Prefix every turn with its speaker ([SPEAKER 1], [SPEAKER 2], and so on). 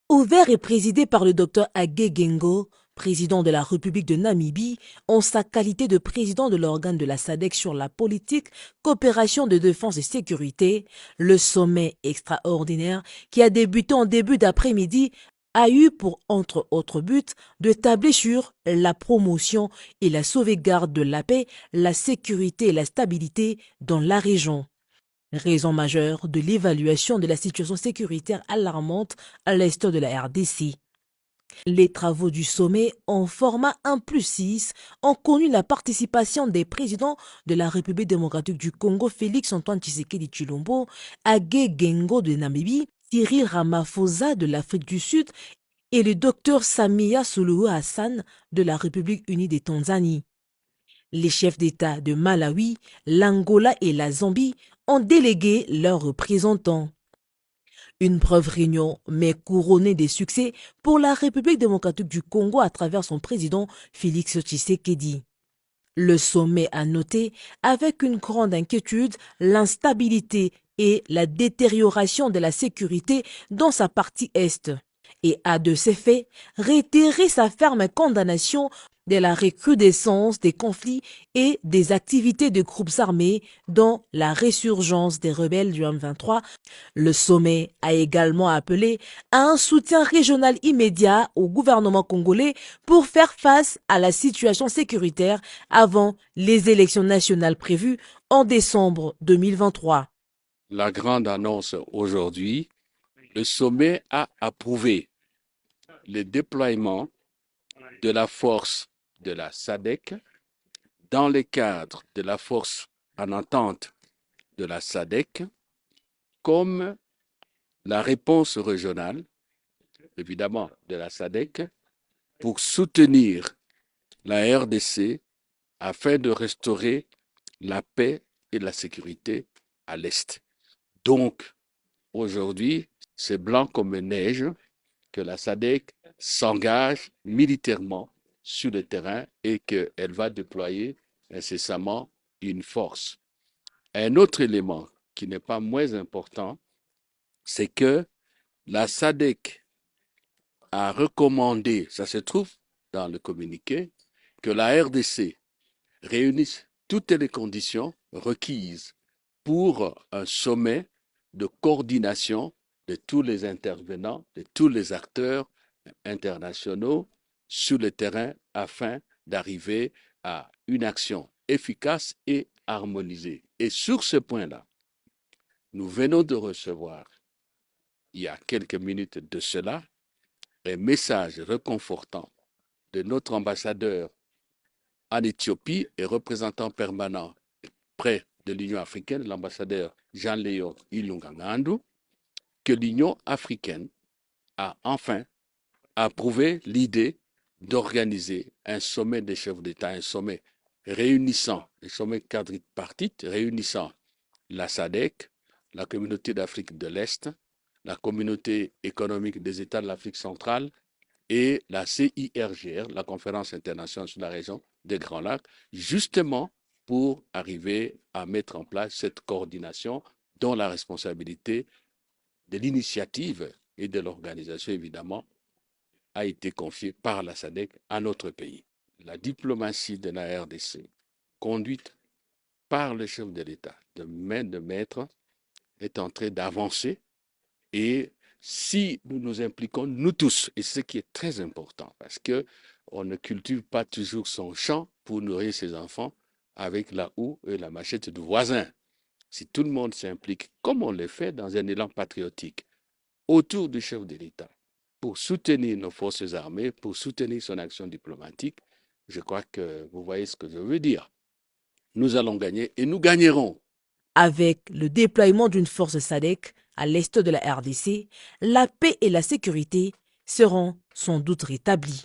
[SPEAKER 1] Ouvert et présidé par le Dr Hage Geingob, président de la République de Namibie, en sa qualité de président de l'organe de la SADC sur la politique, coopération de défense et sécurité, le sommet extraordinaire qui a débuté en début d'après-midi a eu pour, entre autres buts, de tabler sur la promotion et la sauvegarde de la paix, la sécurité et la stabilité dans la région. Raison majeure de l'évaluation de la situation sécuritaire alarmante à l'est de la RDC. Les travaux du sommet en format 1+6 ont connu la participation des présidents de la République démocratique du Congo, Félix-Antoine Tshisekedi Tshilombo, Hage Geingob de Namibie, Cyril Ramaphosa de l'Afrique du Sud et le Dr Samia Suluhu Hassan de la République unie des Tanzanie. Les chefs d'État de Malawi, l'Angola et la Zambie ont délégué leurs représentants. Une brève réunion, mais couronnée des succès pour la République démocratique du Congo à travers son président Félix Tshisekedi. Le sommet a noté avec une grande inquiétude l'instabilité et la détérioration de la sécurité dans sa partie est et a de ces faits réitéré sa ferme condamnation de la recrudescence des conflits et des activités de groupes armés dont la résurgence des rebelles du M23. Le sommet a également appelé à un soutien régional immédiat au gouvernement congolais pour faire face à la situation sécuritaire avant les élections nationales prévues en décembre 2023.
[SPEAKER 2] La grande annonce aujourd'hui, le sommet a approuvé le déploiement de la force de la SADC dans le cadre de la force en entente de la SADC comme la réponse régionale, évidemment, de la SADC pour soutenir la RDC afin de restaurer la paix et la sécurité à l'Est. Donc, aujourd'hui, c'est blanc comme neige que la SADC s'engage militairement sur le terrain et qu'elle va déployer incessamment une force. Un autre élément qui n'est pas moins important, c'est que la SADC a recommandé, ça se trouve dans le communiqué, que la RDC réunisse toutes les conditions requises pour un sommet de coordination de tous les intervenants, de tous les acteurs internationaux sur le terrain afin d'arriver à une action efficace et harmonisée. Et sur ce point-là, nous venons de recevoir, il y a quelques minutes de cela, un message réconfortant de notre ambassadeur en Éthiopie et représentant permanent près de l'Union africaine, l'ambassadeur Jean-Léon Ilunga-Ngandu, que l'Union africaine a enfin approuvé l'idée d'organiser un sommet des chefs d'État, un sommet réunissant, un sommet quadripartite réunissant la SADC, la communauté d'Afrique de l'Est, la communauté économique des États de l'Afrique centrale et la CIRGR, la conférence internationale sur la région des Grands Lacs, justement pour arriver à mettre en place cette coordination dont la responsabilité de l'initiative et de l'organisation, évidemment, a été confiée par la SADC à notre pays. La diplomatie de la RDC, conduite par le chef de l'État, de main de maître, est en train d'avancer et si nous nous impliquons, nous tous, et ce qui est très important, parce qu'on ne cultive pas toujours son champ pour nourrir ses enfants avec la houe et la machette du voisin. Si tout le monde s'implique, comme on le fait dans un élan patriotique, autour du chef de l'État, pour soutenir nos forces armées, pour soutenir son action diplomatique, je crois que vous voyez ce que je veux dire. Nous allons gagner et nous gagnerons.
[SPEAKER 1] Avec le déploiement d'une force SADC à l'est de la RDC, la paix et la sécurité seront sans doute rétablies.